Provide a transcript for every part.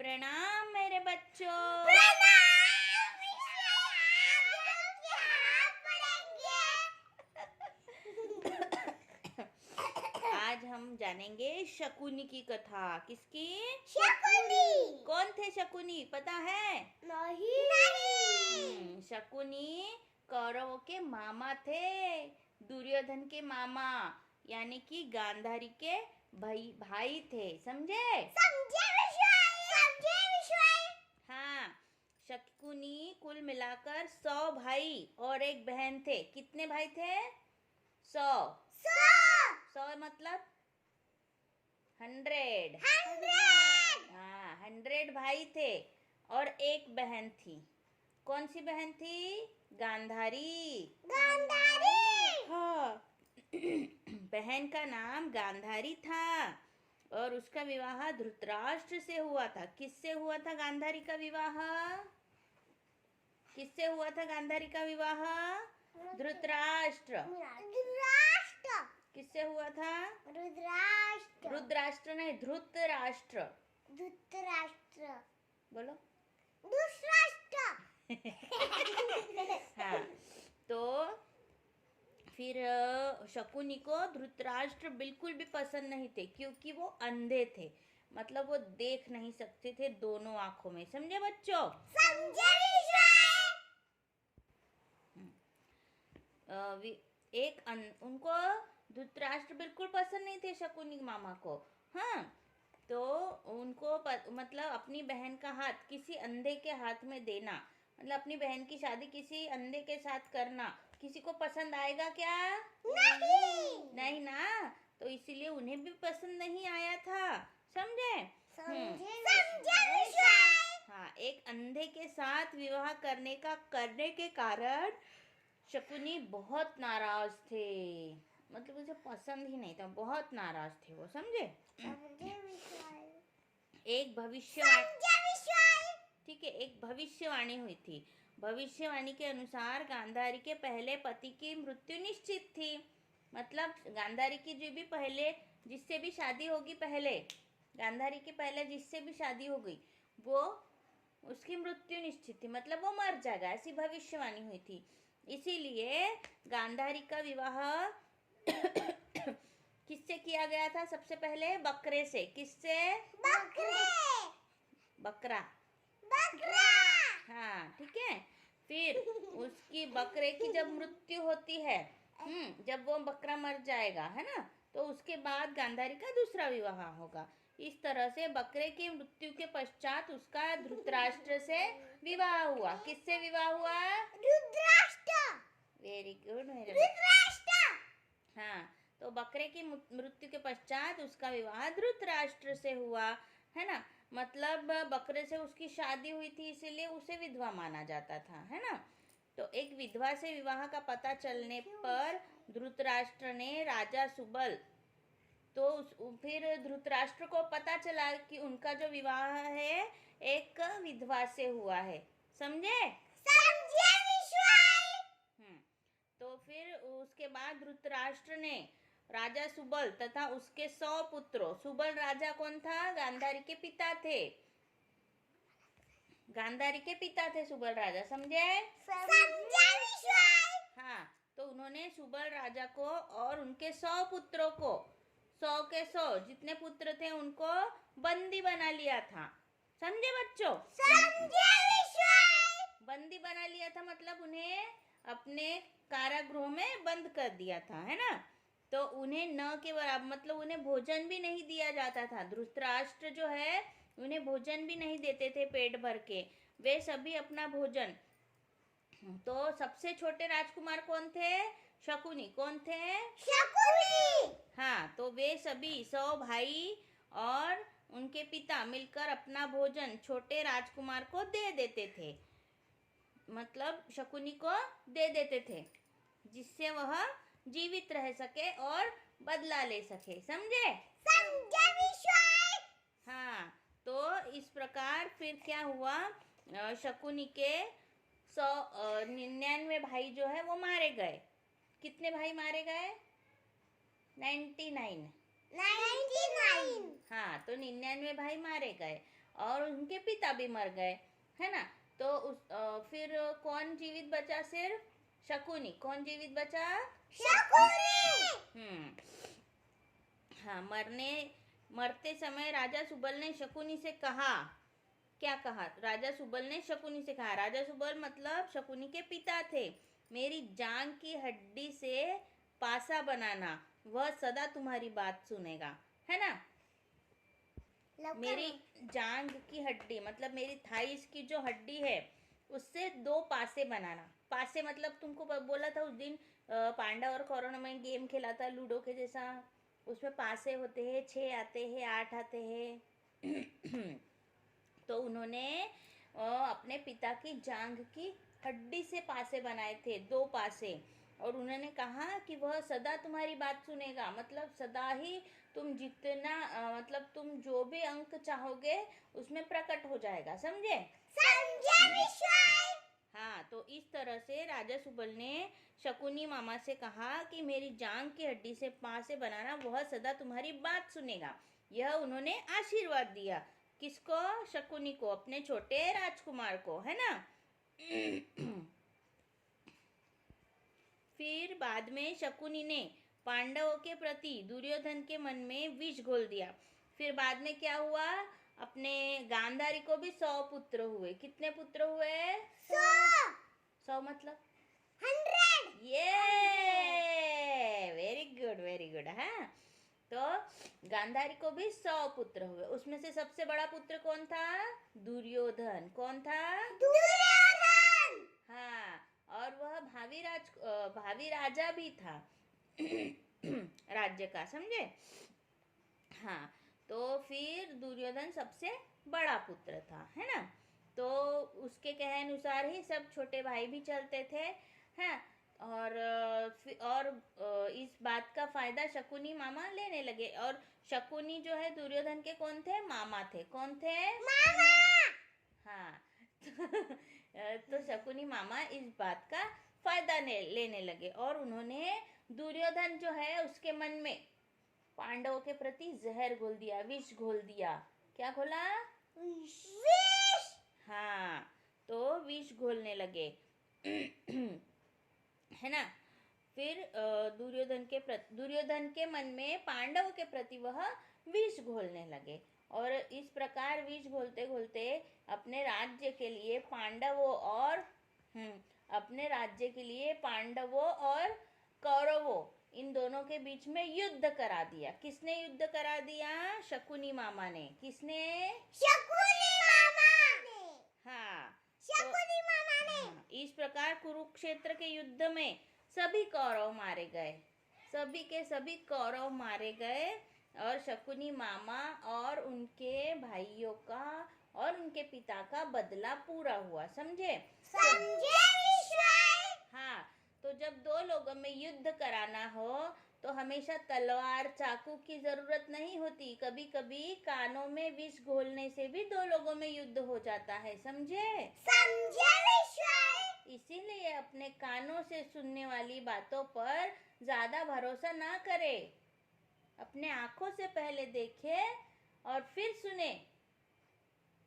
प्रणाम मेरे बच्चों। आज हम जानेंगे शकुनी की कथा। किसकी? शकुनी। कौन थे शकुनी, पता है? नहीं। शकुनी कौरवों के मामा थे, दुर्योधन के मामा, यानी कि गांधारी के भाई थे। समझे? हाँ, शकुनी कुल मिलाकर 100 भाई और एक बहन थे। कितने भाई थे? 100 मतलब 100। हाँ, 100 भाई थे और एक बहन थी। कौन सी बहन थी? गांधारी। हाँ। बहन का नाम गांधारी था और उसका विवाह धृतराष्ट्र से हुआ था। किससे हुआ था गांधारी का विवाह? किससे हुआ था गांधारी का विवाह? धृतराष्ट्र। किससे हुआ था? रुद्राष्ट्र नहीं, धृतराष्ट्र। बोलो। हाँ, तो फिर शकुनी को धृतराष्ट्र बिल्कुल भी पसंद नहीं थे, क्योंकि वो अंधे थे। मतलब वो देख नहीं सकते थे दोनों आंखों में। समझे बच्चों? उनको धृतराष्ट्र बिल्कुल पसंद नहीं थे, शकुनी मामा को। हाँ, तो उनको मतलब अपनी बहन का हाथ किसी अंधे के हाथ में देना, मतलब अपनी बहन की शादी किसी अंधे के साथ करना, किसी को पसंद आएगा क्या? नहीं ना। तो इसीलिए उन्हें भी पसंद नहीं आया था। समझे? हाँ, एक अंधे के साथ विवाह करने के कारण शकुनी बहुत नाराज थे। मतलब उसे पसंद ही नहीं था, बहुत नाराज थे वो। समझे? एक भविष्यवाणी हुई थी। भविष्यवाणी के अनुसार गांधारी के पहले पति की मृत्यु निश्चित थी। मतलब गांधारी की जो भी पहले जिससे भी शादी होगी, गांधारी के पहले जिससे भी शादी हो गई, वो उसकी मृत्यु निश्चित थी। मतलब वो मर जाएगा, ऐसी भविष्यवाणी हुई थी। इसीलिए गांधारी का विवाह किससे किया गया था? सबसे पहले बकरे से। किससे? बकरा। हाँ, ठीक है। फिर उसकी बकरे की जब मृत्यु होती है, जब वो बकरा मर जाएगा, है ना, तो उसके बाद गांधारी का दूसरा विवाह होगा। इस तरह से बकरे की मृत्यु के पश्चात उसका धृतराष्ट्र से विवाह हुआ। किससे विवाह हुआ? वेरी गुड मेरे। हाँ, तो बकरे की मृत्यु के पश्चात उसका विवाह धृतराष्ट्र से हुआ, है ना। मतलब बकरे से उसकी शादी हुई थी, इसीलिए उसे विधवा माना जाता था, है ना। तो एक विधवा से विवाह का पता चलने पर धृतराष्ट्र ने राजा सुबल, तो फिर धृतराष्ट्र को पता चला कि उनका जो विवाह है एक विधवा से हुआ है। समझे? तो फिर उसके बाद धृतराष्ट्र ने राजा सुबल तथा उसके 100 पुत्रों, सुबल राजा कौन था? गांधारी के पिता थे। गांधारी के पिता थे सुबल राजा। समझे? हाँ, तो उन्होंने सुबल राजा को और उनके 100 पुत्रों को, 100 के 100 जितने पुत्र थे उनको बंदी बना लिया था। समझे बच्चों? बंदी बना लिया था मतलब उन्हें अपने कारागृह में बंद कर दिया था, है ना। तो उन्हें न के बराबर, मतलब उन्हें भोजन भी नहीं दिया जाता था। धृतराष्ट्र जो है उन्हें भोजन भी नहीं देते थे पेट भर के, वे सभी अपना भोजन। तो सबसे छोटे राजकुमार कौन थे? शकुनी। कौन थे? हाँ, तो वे सभी 100 भाई और उनके पिता मिलकर अपना भोजन छोटे राजकुमार को दे देते थे। मतलब शकुनी को दे देते थे, जिससे वह जीवित रह सके और बदला ले सके। समझे? हाँ, तो इस प्रकार फिर क्या हुआ? शकुनी के 99 भाई जो है वो मारे गए। कितने भाई मारे गए? 99। हाँ, तो 99 भाई मारे गए और उनके पिता भी मर गए, है ना। तो फिर कौन जीवित बचा? सिर्फ शकुनी। कौन जीवित बचा? शकुनी। हाँ, मरते समय राजा सुबल ने शकुनी से कहा, क्या कहा? राजा सुबल ने शकुनी से कहा, राजा सुबल मतलब शकुनी के पिता थे, मेरी जांग की हड्डी से पासा बनाना, वह सदा तुम्हारी बात सुनेगा, है ना। मेरी जांग की हड्डी मतलब मेरी थाइस की जो हड्डी है उससे 2 पासे बनाना। पासे मतलब तुमको बोला था उस दिन, पांडव और कौरव में गेम खेला था लूडो के जैसा, उसमें पासे होते हैं, 6 आते हैं, 8 आते हैं। तो उन्होंने अपने पिता की जांग की हड्डी से पासे बनाए थे, 2 पासे, और उन्होंने कहा कि वह सदा तुम्हारी बात सुनेगा, मतलब सदा ही तुम जितना मतलब तुम जो भी अंक चाहोगे उसमें प्रकट हो जाएगा, समझे? समझे विश्वास। हाँ, तो इस तरह से राजा सुबल ने शकुनी मामा से कहा कि मेरी जांग की हड्डी से पासे बनाना, वह सदा तुम्हारी बात सुनेगा। यह उन्होंने आशीर्वाद दिया किसको? शकुनी को, अपने छोटे राजकुमार को, है ना। फिर बाद में शकुनी ने पांडवों के प्रति दुर्योधन के मन में विष घोल दिया। फिर बाद में क्या हुआ? अपने गांधारी को भी 100 पुत्र हुए। कितने पुत्र हुए? 100 मतलब 100। ये वेरी गुड, वेरी गुड। हाँ, तो गांधारी को भी 100 पुत्र हुए। उसमें से सबसे बड़ा पुत्र कौन था? दुर्योधन। कौन था? दुर्योधन। हाँ, और वह भावी राजा भी था राज्य का, समझे? हाँ, तो फिर दुर्योधन सबसे बड़ा पुत्र था, है ना। तो उसके कहे अनुसार ही सब छोटे भाई भी चलते थे, हैं। और इस बात का फायदा शकुनी मामा लेने लगे। और शकुनी जो है दुर्योधन के कौन थे? मामा थे। कौन थे? मामा। हाँ। तो शकुनी मामा इस बात का फायदा लेने लगे और उन्होंने दुर्योधन जो है उसके मन में पांडवों के प्रति जहर घोल दिया, विष घोल दिया। क्या घोला? विष। हाँ, तो विष घोलने लगे। है ना। फिर दुर्योधन के मन में पांडवों के प्रति वह विष घोलने लगे और इस प्रकार विष घोलते घोलते अपने राज्य के लिए पांडवों और कौरवों इन दोनों के बीच में युद्ध करा दिया। किसने युद्ध करा दिया? शकुनी मामा ने। किसने? शकुनी मामा ने। हाँ, शकुनी मामा ने। हाँ, इस प्रकार कुरुक्षेत्र के युद्ध में सभी कौरव मारे गए। सभी के सभी कौरव मारे गए और शकुनी मामा और उनके भाइयों का और उनके पिता का बदला पूरा हुआ, समझे? समझे विश्वास। हाँ, तो जब 2 लोगों में युद्ध कराना हो तो हमेशा तलवार चाकू की जरूरत नहीं होती। कभी कभी कानों में विष घोलने से भी 2 लोगों में युद्ध हो जाता है, समझे? समझे विश्वास। इसीलिए अपने कानों से सुनने वाली बातों पर ज्यादा भरोसा ना करे। अपने आंखों से पहले देखे और फिर सुने।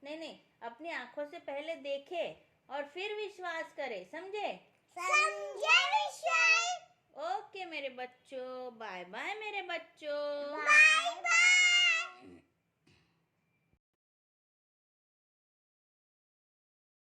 नहीं, अपनी आंखों से पहले देखे और फिर विश्वास करे, समझे? समझे विश्वास। ओके मेरे बच्चों, बाय बाय मेरे बच्चों।